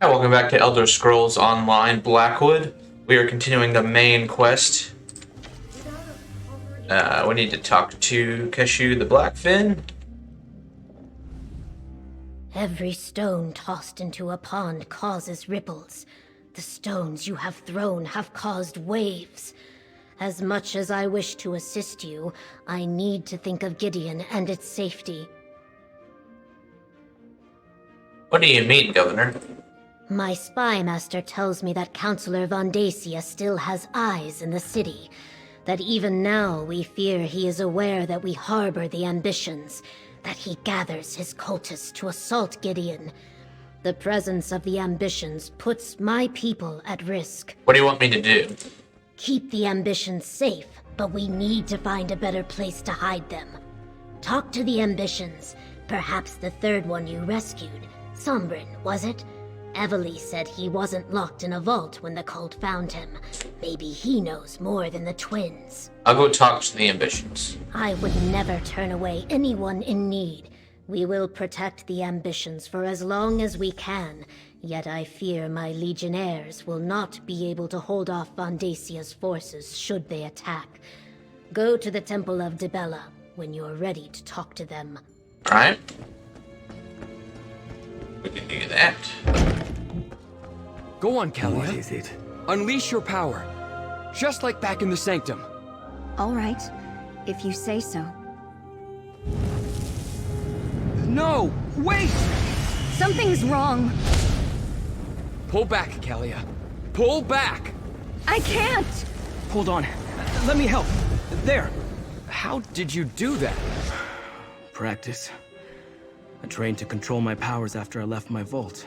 Hi, welcome back to Elder Scrolls Online Blackwood. We are continuing the main quest. We need to talk to Keshu the Blackfin. Every stone tossed into a pond causes ripples. The stones you have thrown have caused waves. As much as I wish to assist you, I need to think of Gideon and its safety. What do you mean, Governor? My spy master tells me that Councillor Vondacia still has eyes in the city. That even now we fear he is aware that we harbor the ambitions. That he gathers his cultists to assault Gideon. The presence of the ambitions puts my people at risk. What do you want me to do? Keep the ambitions safe, but we need to find a better place to hide them. Talk to the ambitions. Perhaps the third one you rescued. Sombrin, was it? Evely said he wasn't locked in a vault when the cult found him. Maybe he knows more than the twins. I'll go talk to the ambitions. I would never turn away anyone in need. We will protect the ambitions for as long as we can, yet I fear my legionnaires will not be able to hold off Vondacia's forces should they attack. Go to the Temple of Dibella when you're ready to talk to them. Alright. We can do that. Go on, Kalia. What is it? Unleash your power. Just like back in the Sanctum. All right, if you say so. No! Wait! Something's wrong. Pull back, Kalia. Pull back! I can't! Hold on. Let me help. There. How did you do that? Practice. I trained to control my powers after I left my vault.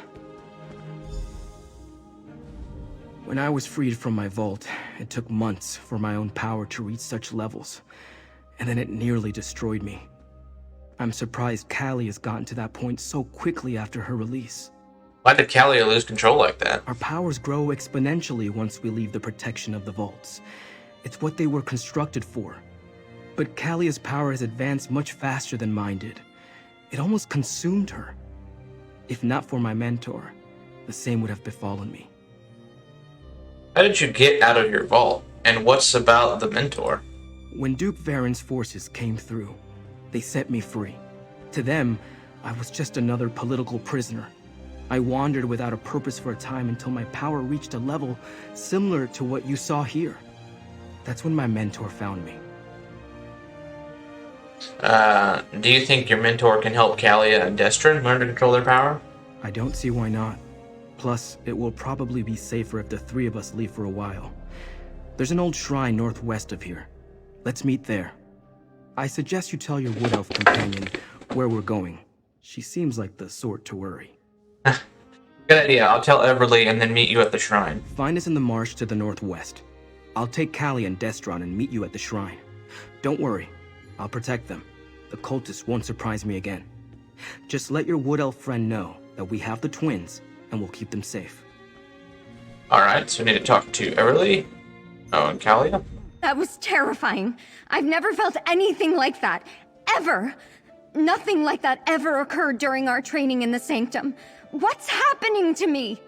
When I was freed from my vault, it took months for my own power to reach such levels, and then it nearly destroyed me. I'm surprised Callie has gotten to that point so quickly after her release. Why did Kalia lose control like that? Our powers grow exponentially once we leave the protection of the vaults. It's what they were constructed for. But Kalia's power has advanced much faster than mine did. It almost consumed her. If not for my mentor, the same would have befallen me. How did you get out of your vault? And what's about the mentor? When Duke Varen's forces came through, they set me free. To them, I was just another political prisoner. I wandered without a purpose for a time until my power reached a level similar to what you saw here. That's when my mentor found me. Do you think your mentor can help Kalia and Destrin learn to control their power? I don't see why not. Plus, it will probably be safer if the three of us leave for a while. There's an old shrine northwest of here. Let's meet there. I suggest you tell your wood elf companion where we're going. She seems like the sort to worry. Good idea. I'll tell Everly and then meet you at the shrine. Find us in the marsh to the northwest. I'll take Callie and Destron and meet you at the shrine. Don't worry. I'll protect them. The cultists won't surprise me again. Just let your wood elf friend know that we have the twins, and we'll keep them safe. Alright, so we need to talk to Everly. Oh, and Kalia? That was terrifying. I've never felt anything like that. Ever. Nothing like that ever occurred during our training in the Sanctum. What's happening to me?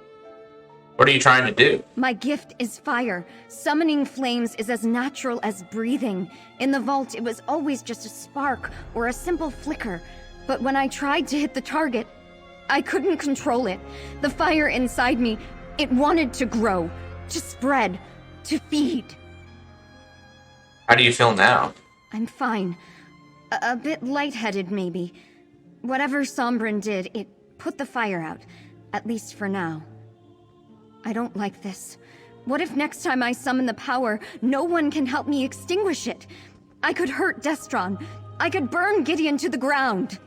What are you trying to do? My gift is fire. Summoning flames is as natural as breathing. In the vault, it was always just a spark or a simple flicker. But when I tried to hit the target, I couldn't control it. The fire inside me, it wanted to grow, to spread, to feed. How do you feel now? I'm fine. A bit lightheaded, maybe. Whatever Sombrin did, it put the fire out. At least for now. I don't like this. What if next time I summon the power, no one can help me extinguish it? I could hurt Destron. I could burn Gideon to the ground.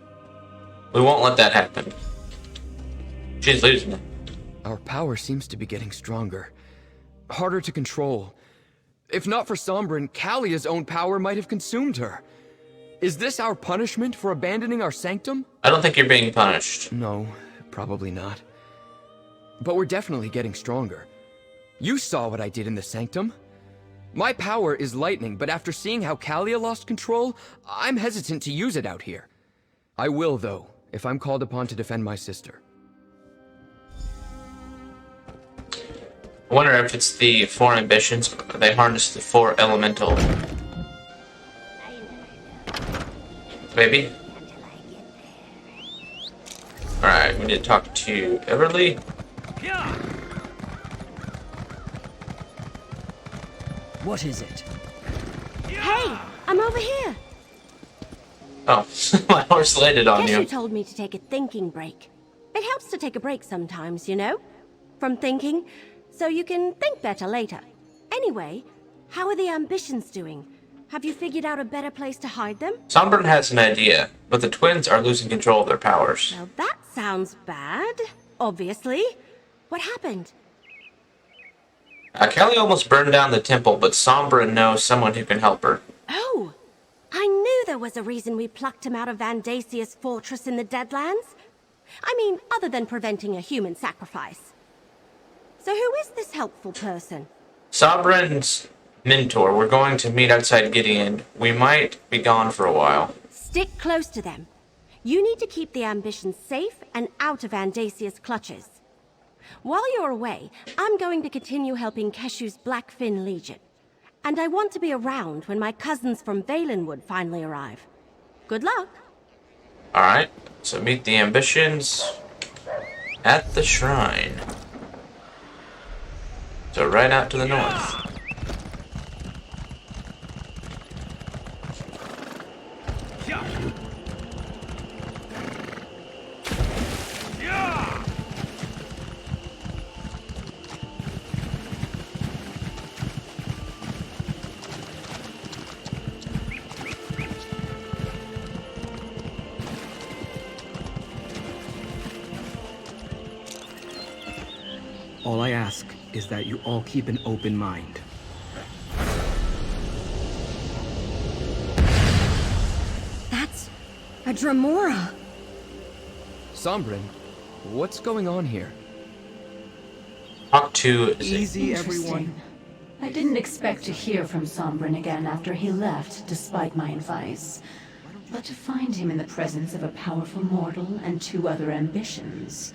We won't let that happen. She's losing it. Our power seems to be getting stronger. Harder to control. If not for Sombrin, Kalia's own power might have consumed her. Is this our punishment for abandoning our sanctum? I don't think you're being punished. No, probably not. But we're definitely getting stronger. You saw what I did in the sanctum. My power is lightning, but after seeing how Kalia lost control, I'm hesitant to use it out here. I will, though, if I'm called upon to defend my sister. I wonder if it's the 4 ambitions, or they harness the 4 elemental. Maybe? Alright, we need to talk to Everly. What is it? Hey, I'm over here. Oh, my horse landed on Keshu you. told me to take a thinking break. It helps to take a break sometimes, you know? From thinking, so you can think better later. Anyway, how are the ambitions doing? Have you figured out a better place to hide them? Sombrin has an idea, but the twins are losing control of their powers. Well, that sounds bad. Obviously. What happened? Kelly almost burned down the temple, but Sombrin knows someone who can help her. Oh! I knew there was a reason we plucked him out of Vandasia's fortress in the Deadlands. I mean, other than preventing a human sacrifice. So who is this helpful person? Sombrin's mentor. We're going to meet outside Gideon. We might be gone for a while. Stick close to them. You need to keep the ambitions safe and out of Vandasia's clutches. While you're away, I'm going to continue helping Keshu's Blackfin Legion. And I want to be around when my cousins from Valenwood finally arrive. Good luck. Alright, so meet the ambitions at the shrine. So right out to the north. All I ask is that you all keep an open mind. That's a Dremora. Sombrin, what's going on here? Talk to Easy, everyone. Interesting. I didn't expect to hear from Sombrin again after he left, despite my advice. But to find him in the presence of a powerful mortal and 2 other ambitions.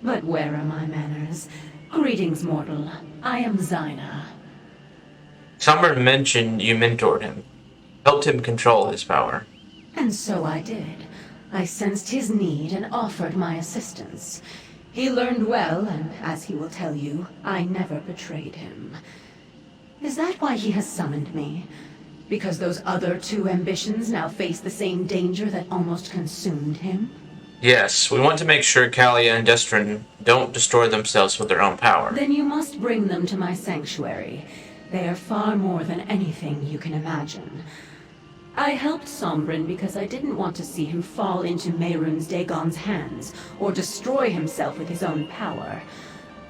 But where are my manners? Greetings, mortal. I am Zyna. Sombrin mentioned you mentored him, helped him control his power. And so I did. I sensed his need and offered my assistance. He learned well, and as he will tell you, I never betrayed him. Is that why he has summoned me? Because those other 2 ambitions now face the same danger that almost consumed him? Yes, we want to make sure Kalia and Destrin don't destroy themselves with their own power. Then you must bring them to my sanctuary. They are far more than anything you can imagine. I helped Sombrin because I didn't want to see him fall into Mehrunes Dagon's hands, or destroy himself with his own power.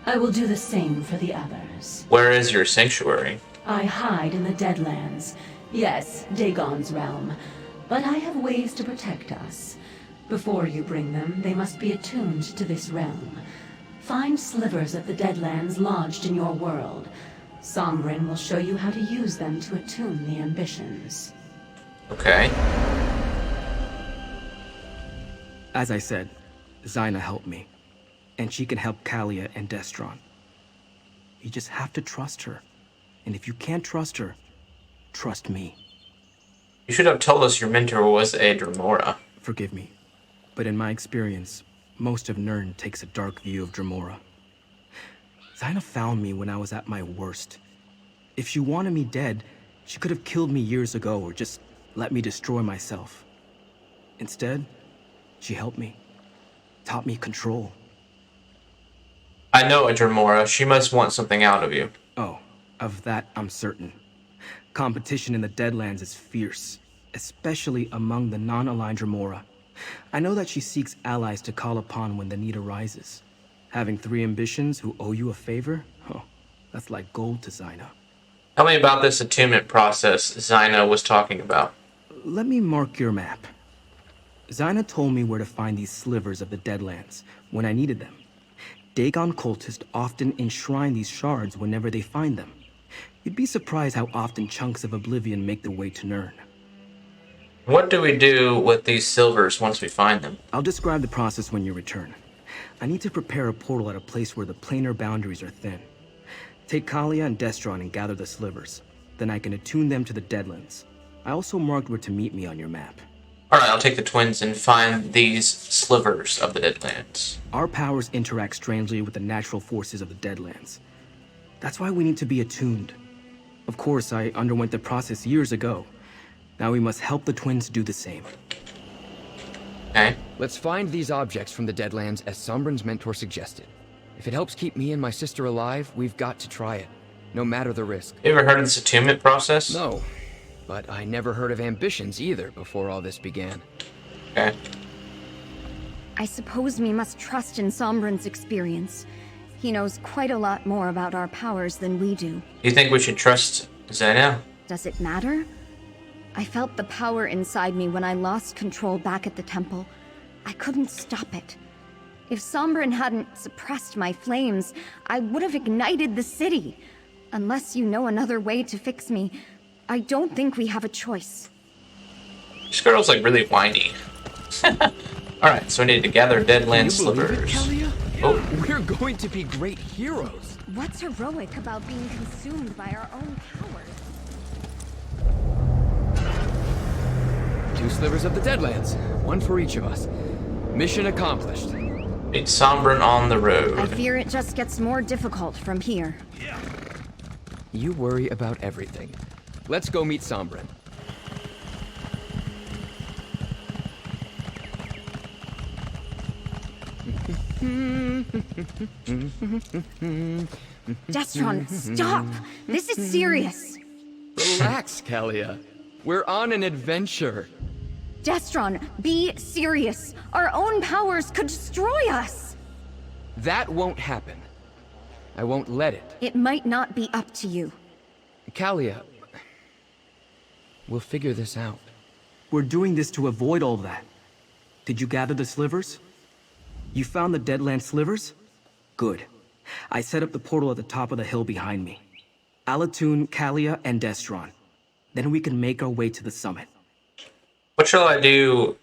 I will do the same for the others. Where is your sanctuary? I hide in the Deadlands. Yes, Dagon's realm. But I have ways to protect us. Before you bring them, they must be attuned to this realm. Find slivers of the Deadlands lodged in your world. Sombrin will show you how to use them to attune the ambitions. Okay. As I said, Zyna helped me. And she can help Kalia and Destron. You just have to trust her. And if you can't trust her, trust me. You should have told us your mentor was a Dremora. Forgive me, but in my experience, most of Nirn takes a dark view of Dremora. Zyna found me when I was at my worst. If she wanted me dead, she could have killed me years ago or just let me destroy myself. Instead, she helped me, taught me control. I know a Dremora. She must want something out of you. Oh, of that I'm certain. Competition in the Deadlands is fierce, especially among the non-aligned Dremora. I know that she seeks allies to call upon when the need arises. Having 3 ambitions who owe you a favor? Oh, that's like gold to Zyna. Tell me about this attunement process Zyna was talking about. Let me mark your map. Zyna told me where to find these slivers of the Deadlands when I needed them. Dagon cultists often enshrine these shards whenever they find them. You'd be surprised how often chunks of Oblivion make their way to Nirn. What do we do with these silvers once we find them? I'll describe the process when you return. I need to prepare a portal at a place where the planar boundaries are thin. Take Kalia and Destron and gather the slivers. Then I can attune them to the Deadlands. I also marked where to meet me on your map. Alright, I'll take the twins and find these slivers of the Deadlands. Our powers interact strangely with the natural forces of the Deadlands. That's why we need to be attuned. Of course, I underwent the process years ago. Now we must help the twins do the same. Okay. Let's find these objects from the Deadlands as Sombrin's mentor suggested. If it helps keep me and my sister alive, we've got to try it, no matter the risk. You ever heard of this attunement process? No, but I never heard of ambitions either before all this began. Okay. I suppose we must trust in Sombrin's experience. He knows quite a lot more about our powers than we do. You think we should trust Zeno? Does it matter? I felt the power inside me when I lost control back at the temple. I couldn't stop it. If Sombrin hadn't suppressed my flames, I would have ignited the city. Unless you know another way to fix me, I don't think we have a choice. This girl's like really whiny. Alright, so we need to gather Deadland slivers. Oh. We're going to be great heroes. What's heroic about being consumed by our own powers? 2 slivers of the Deadlands, one for each of us. Mission accomplished. Meet Sombrin on the road. I fear it just gets more difficult from here. You worry about everything. Let's go meet Sombrin. Destron, stop! This is serious! Relax, Kalia. We're on an adventure. Destron, be serious! Our own powers could destroy us! That won't happen. I won't let it. It might not be up to you. Kalia, we'll figure this out. We're doing this to avoid all that. Did you gather the slivers? You found the Deadland slivers? Good. I set up the portal at the top of the hill behind me. I'll attune Kalia and Destron. Then we can make our way to the summit. What shall I do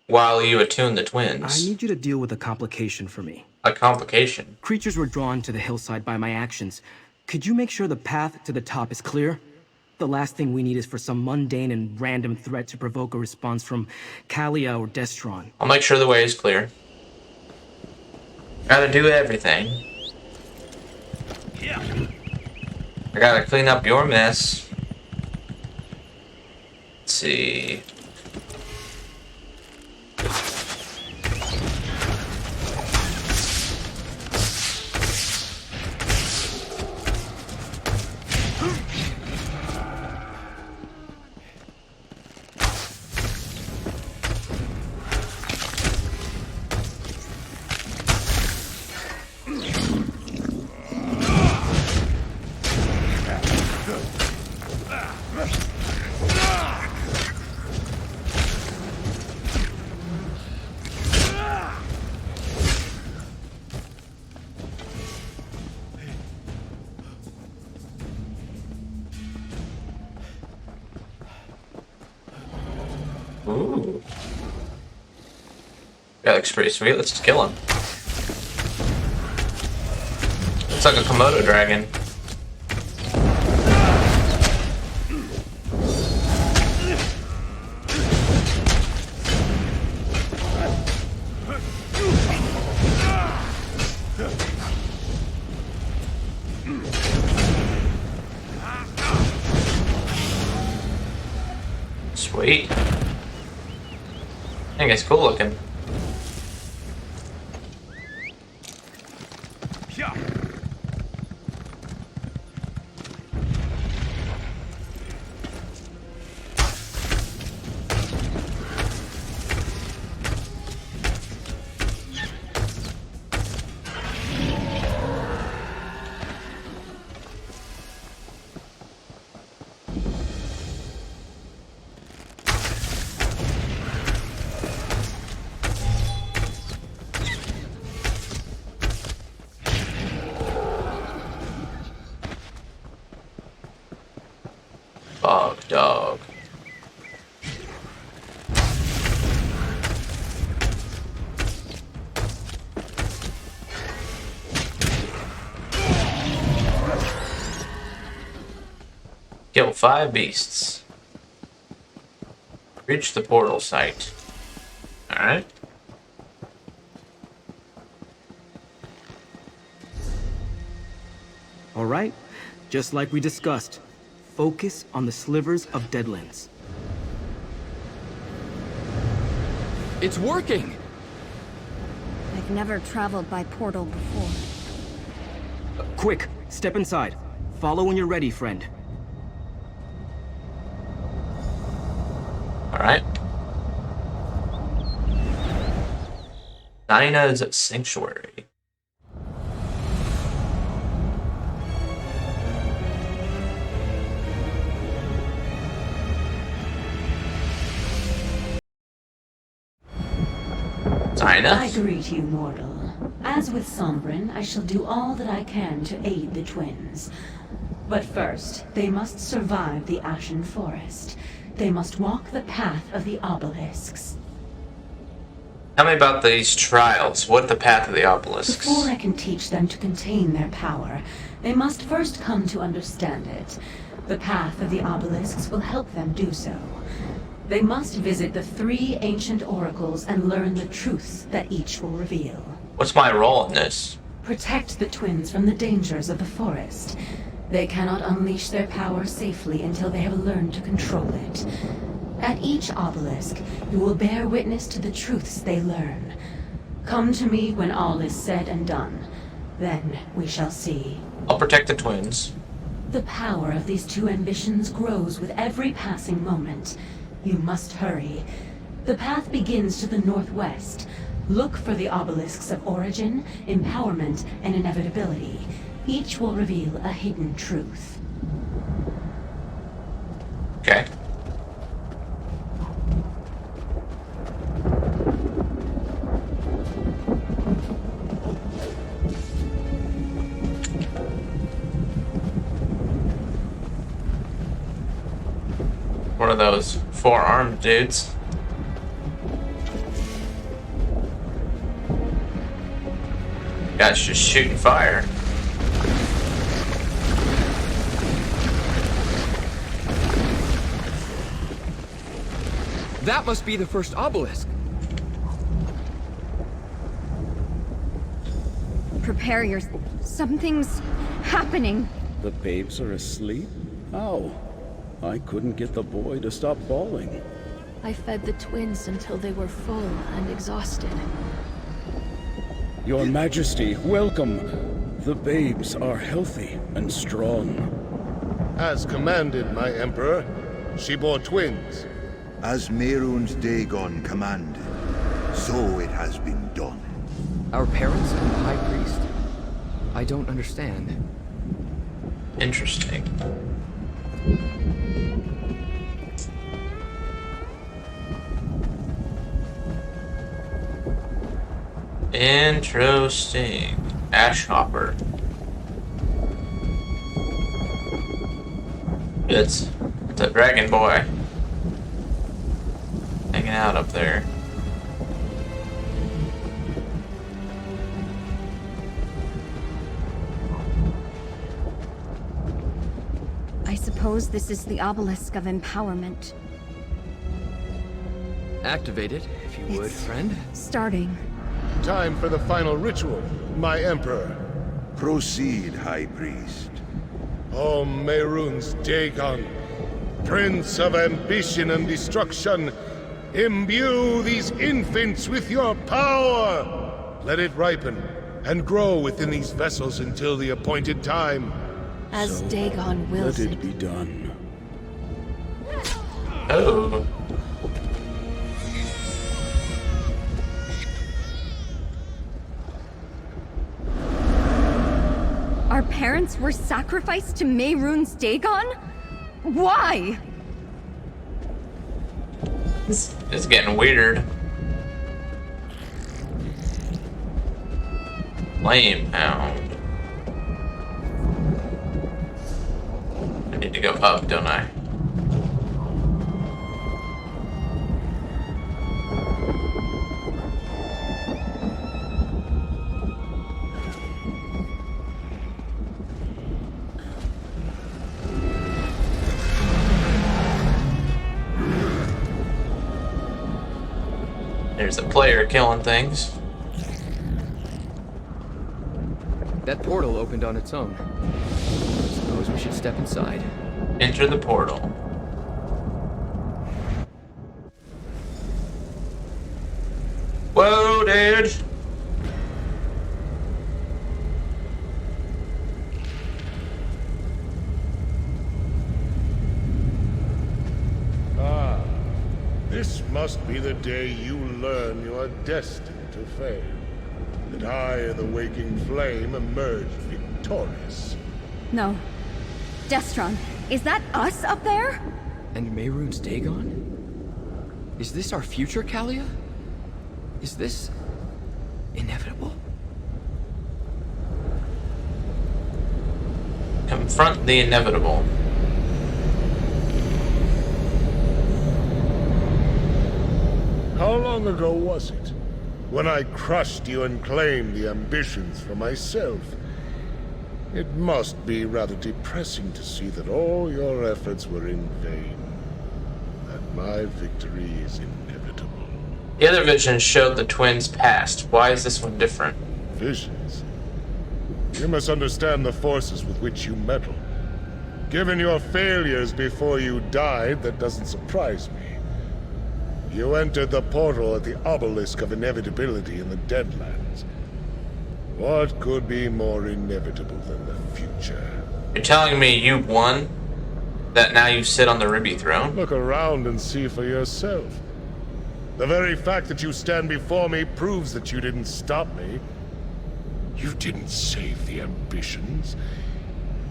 while you attune the I twins? need you to deal with a complication for me. A complication. Creatures were drawn to the hillside by my actions. Could you make sure the path to the top is clear? The last thing we need is for some mundane and random threat to provoke a response from Kalia or Destron. I'll make sure the way is clear. Gotta do everything. I gotta clean up your mess. Let's see. Ooh. That looks pretty sweet. Let's just kill him. Looks like a Komodo dragon. Sweet. I think it's cool looking. Dog. Kill 5 beasts. Reach the portal site. Alright. All right, just like we discussed, focus on the slivers of Deadlands. It's working! I've never traveled by portal before. Quick, step inside. Follow when you're ready, friend. Alright. Nina's Sanctuary. I greet you, mortal. As with Sombrin, I shall do all that I can to aid the twins. But first, they must survive the Ashen Forest. They must walk the path of the obelisks. Tell me about these trials. What the path of the obelisks? Before I can teach them to contain their power, they must first come to understand it. The path of the obelisks will help them do so. They must visit the 3 ancient oracles and learn the truths that each will reveal. What's my role in this? Protect the twins from the dangers of the forest. They cannot unleash their power safely until they have learned to control it. At each obelisk, you will bear witness to the truths they learn. Come to me when all is said and done. Then we shall see. I'll protect the twins. The power of these 2 ambitions grows with every passing moment. You must hurry. The path begins to the northwest. Look for the obelisks of origin, empowerment, and inevitability. Each will reveal a hidden truth. Okay. One of those 4-armed dudes. Guy's just shooting fire. That must be the first obelisk. Prepare your... Something's happening. The babes are asleep? How? I couldn't get the boy to stop bawling. I fed the twins until they were full and exhausted. Your Majesty, welcome. The babes are healthy and strong. As commanded, my Emperor. She bore twins. As Mehrunes Dagon commanded, so it has been done. Our parents and the High Priest? I don't understand. Interesting. Interesting. Ash Hopper. It's a dragon boy hanging out up there. I suppose this is the obelisk of empowerment. Activate it, if you would, friend. Starting. Time for the final ritual, my Emperor. Proceed, High Priest. O Mehrunes Dagon, Prince of Ambition and Destruction, imbue these infants with your power! Let it ripen and grow within these vessels until the appointed time. As Dagon wills Let it. it be done. Oh. Our parents were sacrificed to Mehrunes Dagon? Why? This is getting weird. Flame Hound. I need to go up, don't I? There's a player killing things. That portal opened on its own. Suppose we should step inside. Enter the portal. Whoa, dude! This must be the day you learn you are destined to fail. That I, the waking flame, emerged victorious. No. Destron, is that us up there? And Mehrunes Dagon? Is this our future, Kalia? Is this inevitable? Confront the inevitable. How long ago was it? When I crushed you and claimed the ambitions for myself. It must be rather depressing to see that all your efforts were in vain. That my victory is inevitable. The other visions showed the twins' past. Why is this one different? Visions? You must understand the forces with which you meddle. Given your failures before you died, that doesn't surprise me. You entered the portal at the obelisk of inevitability in the Deadlands. What could be more inevitable than the future? You're telling me you won? That now you sit on the Ruby Throne? Look around and see for yourself. The very fact that you stand before me proves that you didn't stop me. You didn't save the ambitions.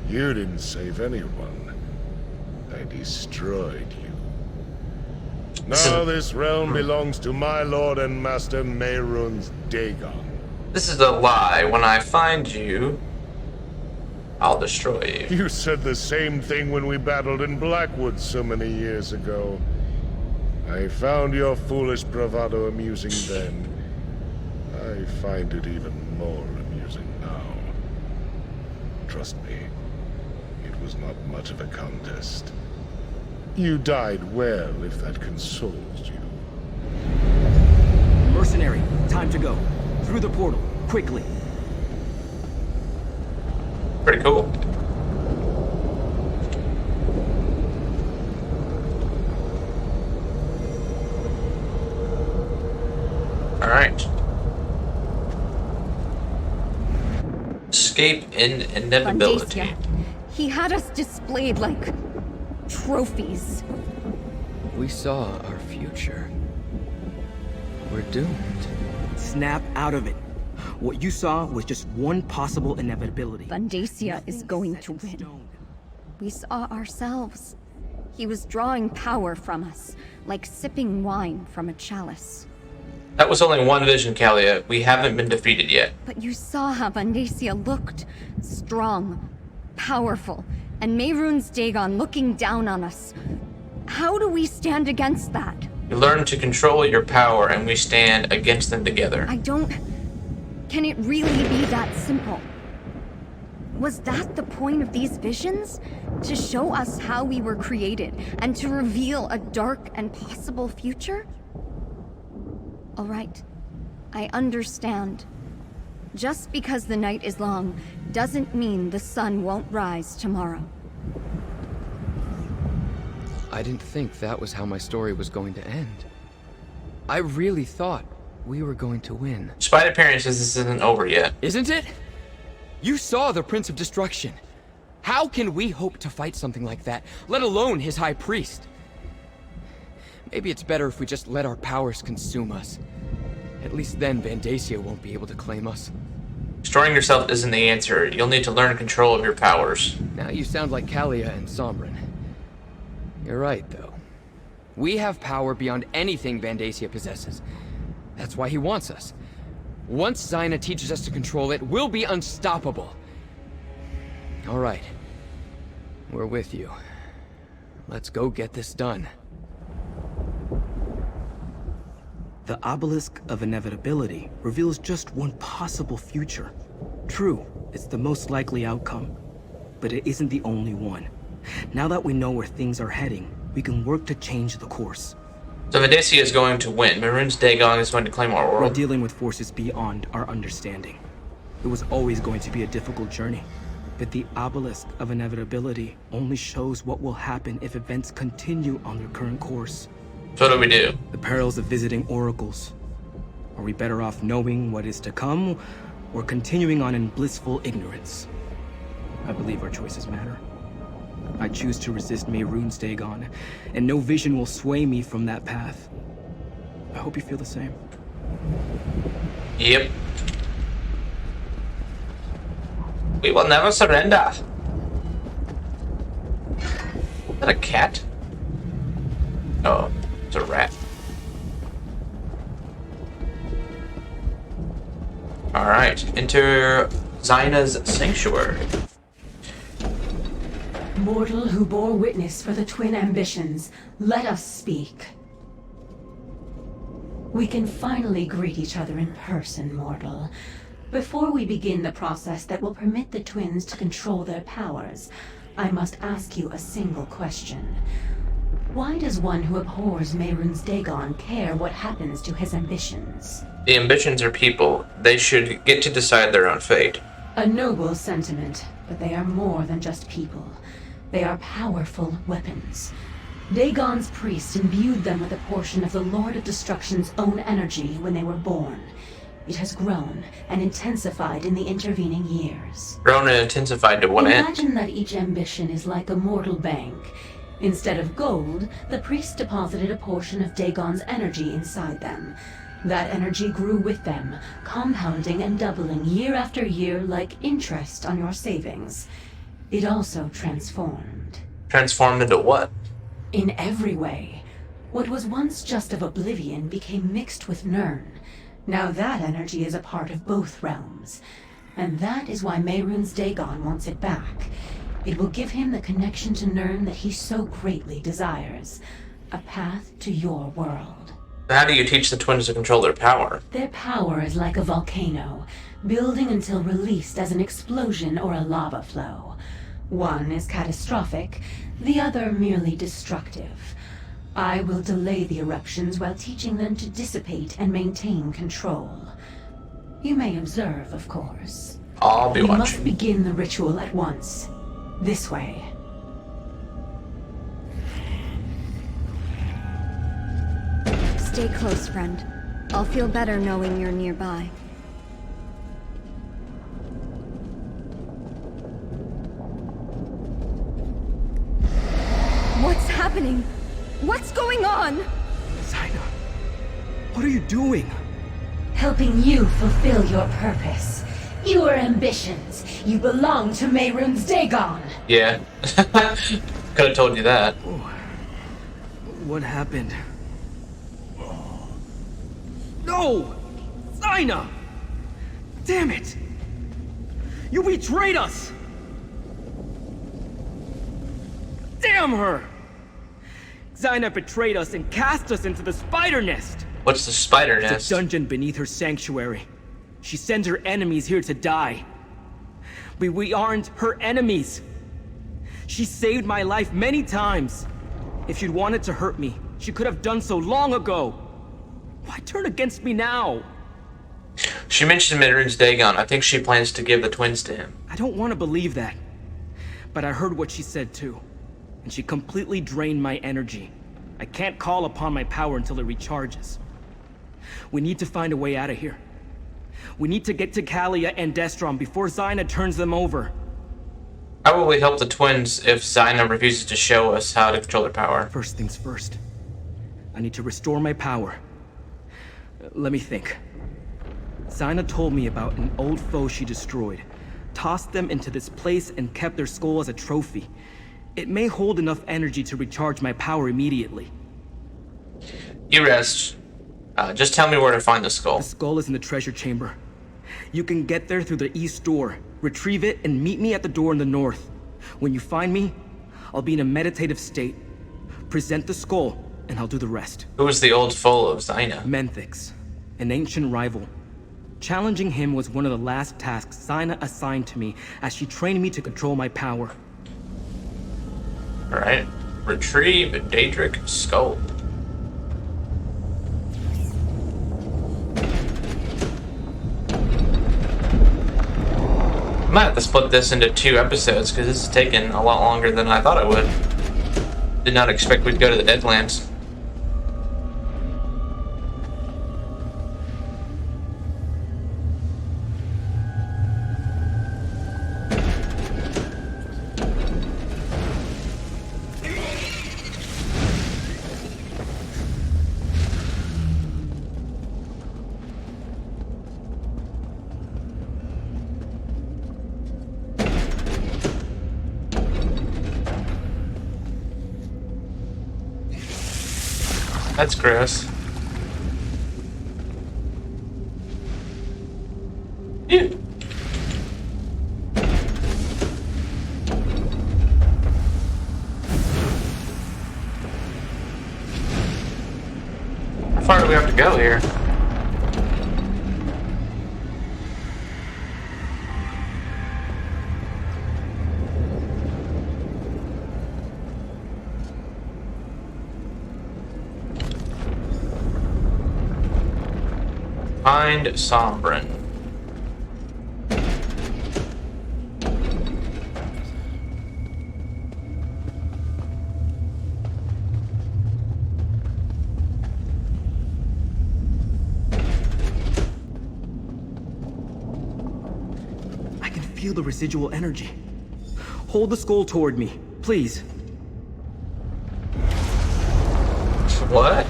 You didn't save anyone. I destroyed you. Now this realm belongs to my lord and master Mehrunes Dagon. This is a lie. When I find you, I'll destroy you. You said the same thing when we battled in Blackwood so many years ago. I found your foolish bravado amusing then. I find it even more amusing now. Trust me, it was not much of a contest. You died well, if that consoles you. Mercenary, time to go. Through the portal, quickly. Pretty cool. Alright. Escape in inevitability. Vandacia. He had us displayed like trophies. We saw our future. We're doomed. Snap out of it. What you saw was just one possible inevitability. Vandacia is going to win. We saw ourselves. He was drawing power from us, like sipping wine from a chalice. That was only one vision, Kalia. We haven't been defeated yet. But you saw how Vandacia looked. Strong, powerful, and Mehrunes Dagon looking down on us. How do we stand against that? You learn to control your power, and we stand against them together. I don't... Can it really be that simple? Was that the point of these visions? To show us how we were created, and to reveal a dark and possible future? All right, I understand. Just because the night is long doesn't mean the sun won't rise tomorrow. I didn't think that was how my story was going to end. I really thought we were going to win. Despite appearances, this isn't over yet. Isn't it? You saw the Prince of Destruction. How can we hope to fight something like that, let alone his High Priest? Maybe it's better if we just let our powers consume us. At least then Vandacia won't be able to claim us. Destroying yourself isn't the answer. You'll need to learn control of your powers. Now you sound like Kalia and Sombrin. You're right, though. We have power beyond anything Vandacia possesses. That's why he wants us. Once Zaina teaches us to control it, we'll be unstoppable. All right. We're with you. Let's go get this done. The obelisk of inevitability reveals just one possible future. True, it's the most likely outcome, but it isn't the only one. Now that we know where things are heading, we can work to change the course. So Vandacia is going to win. Mehrunes Dagon is going to claim our We're world. dealing with forces beyond our understanding. It was always going to be a difficult journey. But the obelisk of inevitability only shows what will happen if events continue on their current course. So what do we do? The perils of visiting oracles. Are we better off knowing what is to come, or continuing on in blissful ignorance? I believe our choices matter. I choose to resist Mehrunes Dagon, and no vision will sway me from that path. I hope you feel the same. Yep. We will never surrender. Is that a cat? Oh, it's a rat. Alright, enter Zaina's sanctuary. Mortal who bore witness for the twin ambitions, let us speak. We can finally greet each other in person, mortal. Before we begin the process that will permit the twins to control their powers, I must ask you a single question. Why does one who abhors Mehrunes Dagon care what happens to his ambitions? The ambitions are people. They should get to decide their own fate. A noble sentiment, but they are more than just people. They are powerful weapons. Dagon's priest imbued them with a portion of the Lord of Destruction's own energy when they were born. It has grown and intensified in the intervening years. Grown and intensified to what end? Imagine that each ambition is like a mortal bank. Instead of gold, the priest deposited a portion of Dagon's energy inside them. That energy grew with them, compounding and doubling year after year like interest on your savings. It also transformed. Transformed into what? In every way. What was once just of Oblivion became mixed with Nirn. Now that energy is a part of both realms. And that is why Mehrunes Dagon wants it back. It will give him the connection to Nirn that he so greatly desires. A path to your world. How do you teach the twins to control their power? Their power is like a volcano, building until released as an explosion or a lava flow. One is catastrophic, the other merely destructive. I will delay the eruptions while teaching them to dissipate and maintain control. You may observe, of course. I'll be We watching. must begin the ritual at once. This way. Stay close, friend. I'll feel better knowing you're nearby. What's happening? What's going on? Zaina, what are you doing? Helping you fulfill your purpose. Your ambitions. You belong to Mehrunes Dagon. Yeah. Could have told you that. What happened? No! Zaina! Damn it! You betrayed us! Damn her! Zaina betrayed us and cast us into the spider nest! What's the spider It's nest? a dungeon beneath her sanctuary. She sends her enemies here to die. We aren't her enemies. She saved my life many times. If she'd wanted to hurt me, she could have done so long ago. Why turn against me now? She mentioned Mehrunes Dagon. I think she plans to give the twins to him. I don't want to believe that. But I heard what she said too. And she completely drained my energy. I can't call upon my power until it recharges. We need to find a way out of here. We need to get to Kalia and Destron before Zaina turns them over. How will we help the twins if Zaina refuses to show us how to control their power? First things first. I need to restore my power. Let me think. Zaina told me about an old foe she destroyed. Tossed them into this place and kept their skull as a trophy. It may hold enough energy to recharge my power immediately. You rest. Just tell me where to find the skull. The skull is in the treasure chamber. You can get there through the east door, retrieve it, and meet me at the door in the north. When you find me, I'll be in a meditative state. Present the skull, and I'll do the rest. Who was the old foe of Zaina? Menthix, an ancient rival. Challenging him was one of the last tasks Zaina assigned to me as she trained me to control my power. Alright. Retrieve Daedric skull. I might have to split this into 2 episodes because this is taking a lot longer than I thought it would. Did not expect we'd go to the Deadlands. That's gross. Ew. How far do we have to go here? Find Sombrin. I can feel the residual energy. Hold the skull toward me, please. What?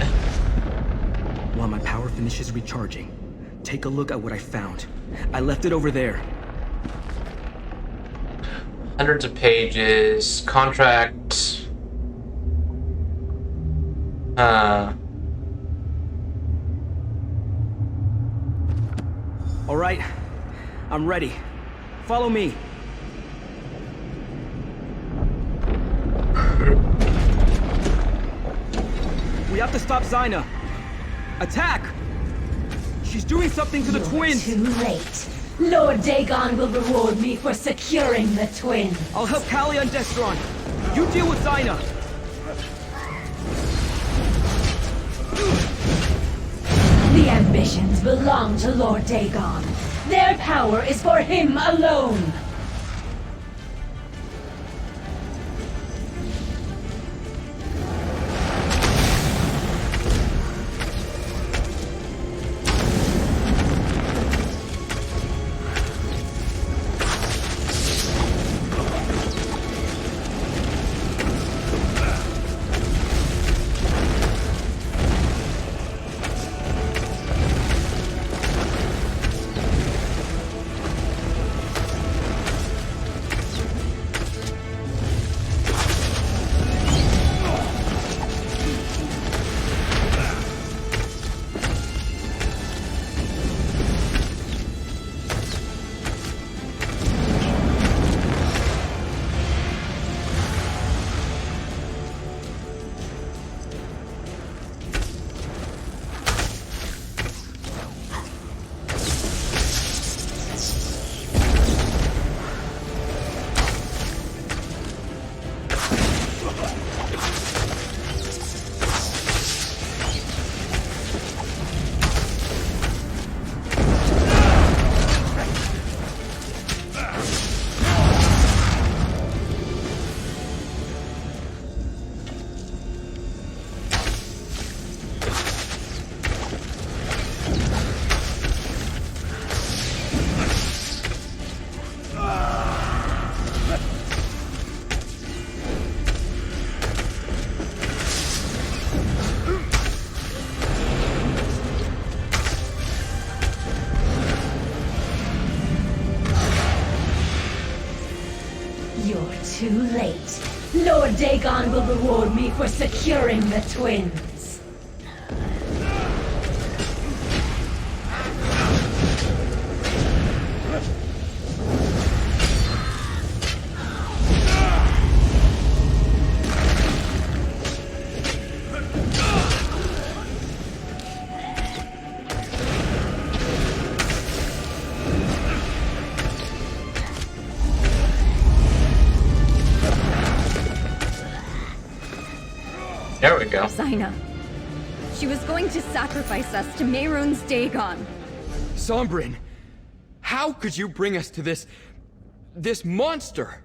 While my power finishes recharging, take a look at what I found. I left it over there. Hundreds of pages, contract. All right, I'm ready. Follow me. We have to stop Zyna. Attack! She's doing something to the twins! Too late. Lord Dagon will reward me for securing the twins. I'll help Callie and Destron. You deal with Zyna. The ambitions belong to Lord Dagon. Their power is for him alone. Too late. Lord Dagon will reward me for securing the twins. There we go. Zyna. She was going to sacrifice us to Mehrunes Dagon. Sombrin, how could you bring us to this This monster!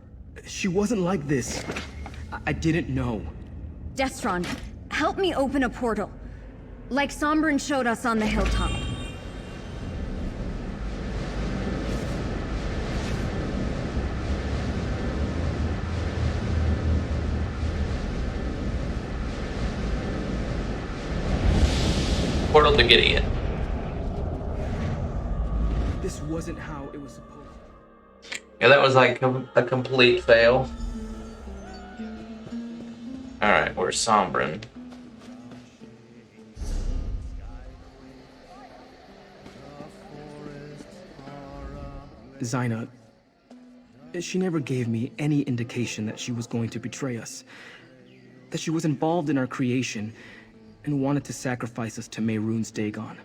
She wasn't like this. I didn't know. Destron, help me open a portal. Like Sombrin showed us on the hilltop. Portal to Gideon. This wasn't how it was supposed to. Yeah, that was like a complete fail. Alright, where's Sombrin? Zaina, she never gave me any indication that she was going to betray us. That she was involved in our creation and wanted to sacrifice us to Mehrunes Dagon.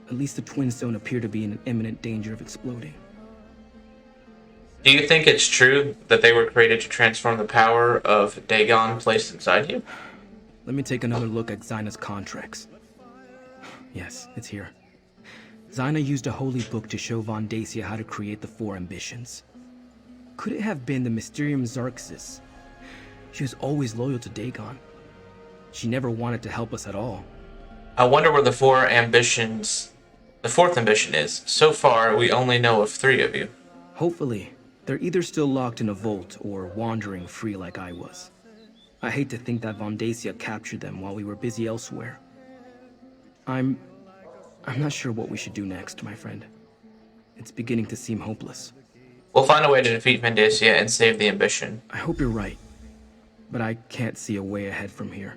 At least the Twin Stone appeared to be in imminent danger of exploding. Do you think it's true that they were created to transform the power of Dagon placed inside you? Let me take another look at Zaina's contracts. Yes, it's here. Zaina used a holy book to show Von Dacia how to create the 4 ambitions. Could it have been the Mysterium Xarxis? She was always loyal to Dagon. She never wanted to help us at all. I wonder where the 4 ambitions... The 4th ambition is. So far, we only know of 3 of you. Hopefully, they're either still locked in a vault or wandering free like I was. I hate to think that Von Dacia captured them while we were busy elsewhere. I'm not sure what we should do next, my friend. It's beginning to seem hopeless. We'll find a way to defeat Von Dacia and save the ambition. I hope you're right, but I can't see a way ahead from here.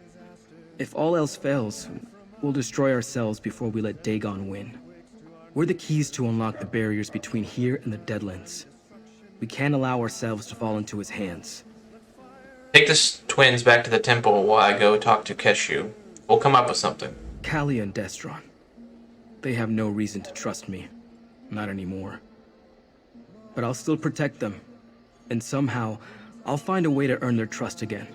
If all else fails, we'll destroy ourselves before we let Dagon win. We're the keys to unlock the barriers between here and the Deadlands. We can't allow ourselves to fall into his hands. Take the twins back to the temple while I go talk to Keshu. We'll come up with something. Callia and Destron. They have no reason to trust me. Not anymore. But I'll still protect them. And somehow, I'll find a way to earn their trust again.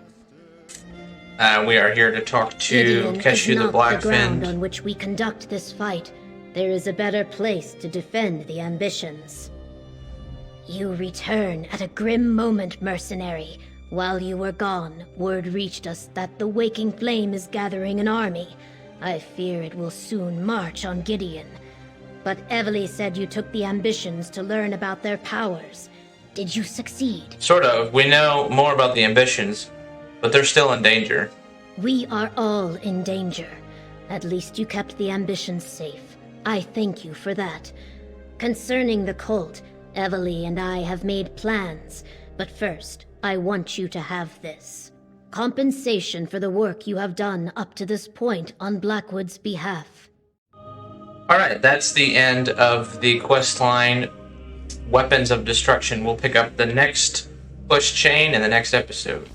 We are here to talk to Gideon Keshu is the not the ground Blackfin. on which we conduct this fight. There is a better place to defend the ambitions. You return at a grim moment, mercenary. While you were gone, word reached us that the Waking Flame is gathering an army. I fear it will soon march on Gideon. But Evely said you took the ambitions to learn about their powers. Did you succeed? Sort of. We know more about the ambitions, but they're still in danger. We are all in danger. At least you kept the ambitions safe. I thank you for that. Concerning the cult, Evely and I have made plans, but first, I want you to have this. Compensation for the work you have done up to this point on Blackwood's behalf. Alright, that's the end of the quest line, Weapons of Destruction. We'll pick up the next push chain in the next episode.